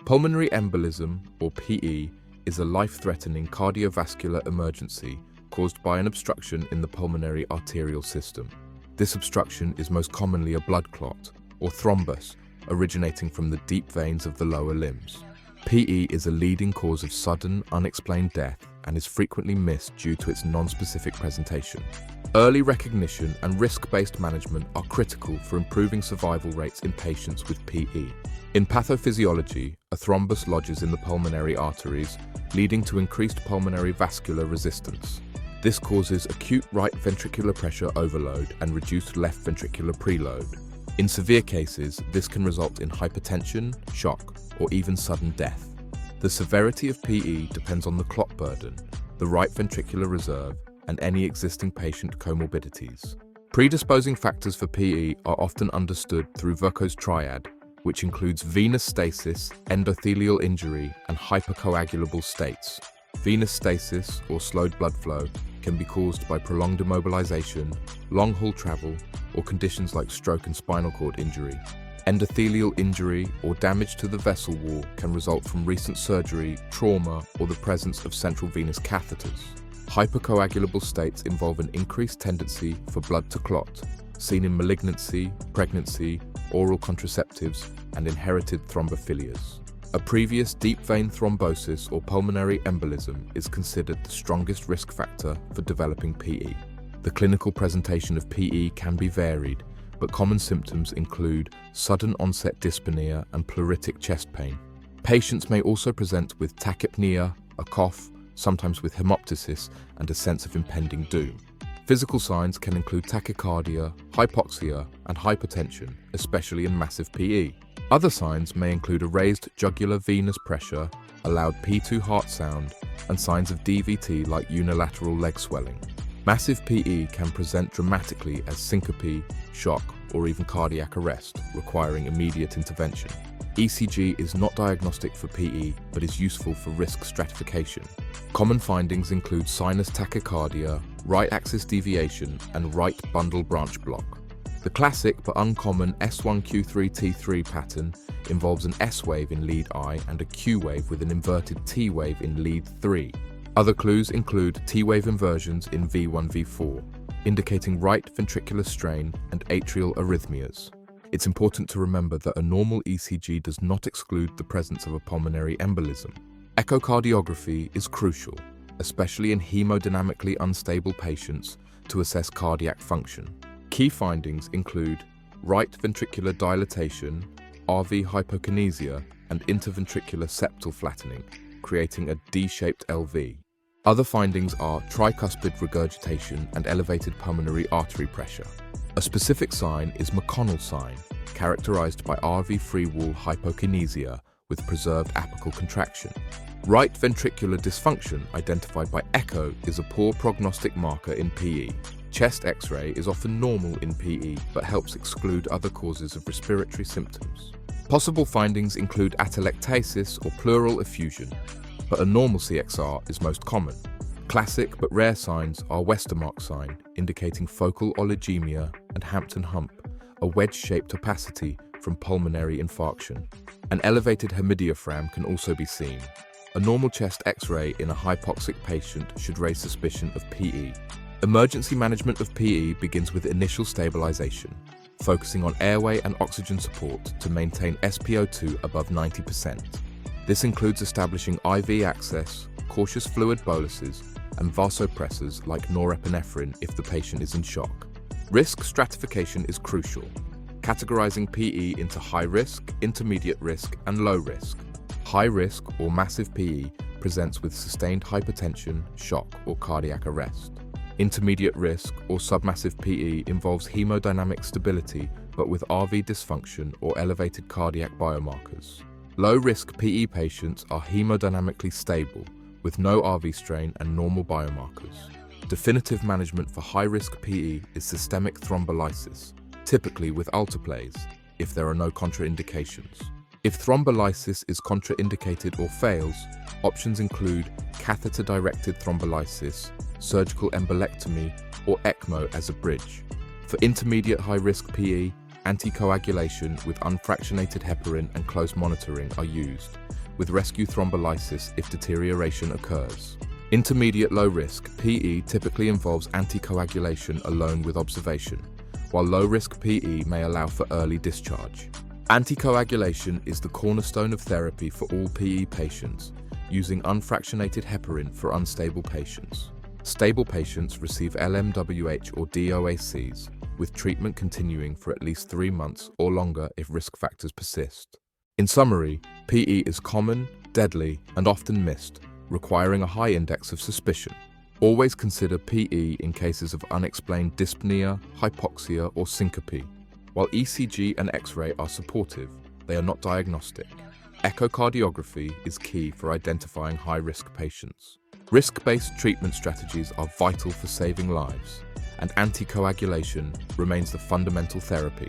Pulmonary embolism, or PE, is a life-threatening cardiovascular emergency caused by an obstruction in the pulmonary arterial system. This obstruction is most commonly a blood clot, or thrombus, originating from the deep veins of the lower limbs. PE is a leading cause of sudden, unexplained death and is frequently missed due to its nonspecific presentation. Early recognition and risk-based management are critical for improving survival rates in patients with PE. In pathophysiology, a thrombus lodges in the pulmonary arteries, leading to increased pulmonary vascular resistance. This causes acute right ventricular pressure overload and reduced left ventricular preload. In severe cases, this can result in hypertension, shock, or even sudden death. The severity of PE depends on the clot burden, the right ventricular reserve, and any existing patient comorbidities. Predisposing factors for PE are often understood through Virchow's triad, which includes venous stasis, endothelial injury, and hypercoagulable states. Venous stasis, or slowed blood flow, can be caused by prolonged immobilization, long-haul travel, or conditions like stroke and spinal cord injury. Endothelial injury or damage to the vessel wall can result from recent surgery, trauma, or the presence of central venous catheters. Hypercoagulable states involve an increased tendency for blood to clot, seen in malignancy, pregnancy, oral contraceptives, and inherited thrombophilias. A previous deep vein thrombosis or pulmonary embolism is considered the strongest risk factor for developing PE. The clinical presentation of PE can be varied, but common symptoms include sudden onset dyspnea and pleuritic chest pain. Patients may also present with tachypnea, a cough, sometimes with hemoptysis, and a sense of impending doom. Physical signs can include tachycardia, hypoxia, and hypertension, especially in massive PE. Other signs may include a raised jugular venous pressure, a loud P2 heart sound, and signs of DVT like unilateral leg swelling. Massive PE can present dramatically as syncope, shock, or even cardiac arrest, requiring immediate intervention. ECG is not diagnostic for PE, but is useful for risk stratification. Common findings include sinus tachycardia, right axis deviation, and right bundle branch block. The classic but uncommon S1Q3T3 pattern involves an S wave in lead I and a Q wave with an inverted T wave in lead 3. Other clues include T wave inversions in V1-V4, indicating right ventricular strain and atrial arrhythmias. It's important to remember that a normal ECG does not exclude the presence of a pulmonary embolism. Echocardiography is crucial, especially in hemodynamically unstable patients, to assess cardiac function. Key findings include right ventricular dilatation, RV hypokinesia, and interventricular septal flattening, creating a D-shaped LV. Other findings are tricuspid regurgitation and elevated pulmonary artery pressure. A specific sign is McConnell sign, characterized by RV free wall hypokinesia with preserved apical contraction. Right ventricular dysfunction, identified by echo, is a poor prognostic marker in PE. Chest X-ray is often normal in PE but helps exclude other causes of respiratory symptoms. Possible findings include atelectasis or pleural effusion, but a normal CXR is most common. Classic but rare signs are Westermarck sign, indicating focal oligemia, and Hampton hump, a wedge-shaped opacity from pulmonary infarction. An elevated hemidiaphragm can also be seen. A normal chest X-ray in a hypoxic patient should raise suspicion of PE. Emergency management of PE begins with initial stabilization, focusing on airway and oxygen support to maintain SpO2 above 90%. This includes establishing IV access, cautious fluid boluses, and vasopressors like norepinephrine if the patient is in shock. Risk stratification is crucial, categorizing PE into high risk, intermediate risk, and low risk. High risk or massive PE presents with sustained hypertension, shock, or cardiac arrest. Intermediate risk or submassive PE involves hemodynamic stability but with RV dysfunction or elevated cardiac biomarkers. Low-risk PE patients are hemodynamically stable with no RV strain and normal biomarkers. Definitive management for high-risk PE is systemic thrombolysis, typically with alteplase, if there are no contraindications. If thrombolysis is contraindicated or fails, options include catheter-directed thrombolysis, surgical embolectomy, or ECMO as a bridge. For intermediate high-risk PE, anticoagulation with unfractionated heparin and close monitoring are used, with rescue thrombolysis if deterioration occurs. Intermediate low risk PE typically involves anticoagulation alone with observation, while low risk PE may allow for early discharge. Anticoagulation is the cornerstone of therapy for all PE patients, using unfractionated heparin for unstable patients. Stable patients receive LMWH or DOACs, with treatment continuing for at least 3 months or longer if risk factors persist. In summary, PE is common, deadly, and often missed, requiring a high index of suspicion. Always consider PE in cases of unexplained dyspnea, hypoxia, or syncope. While ECG and X-ray are supportive, they are not diagnostic. Echocardiography is key for identifying high-risk patients. Risk-based treatment strategies are vital for saving lives, and anticoagulation remains the fundamental therapy.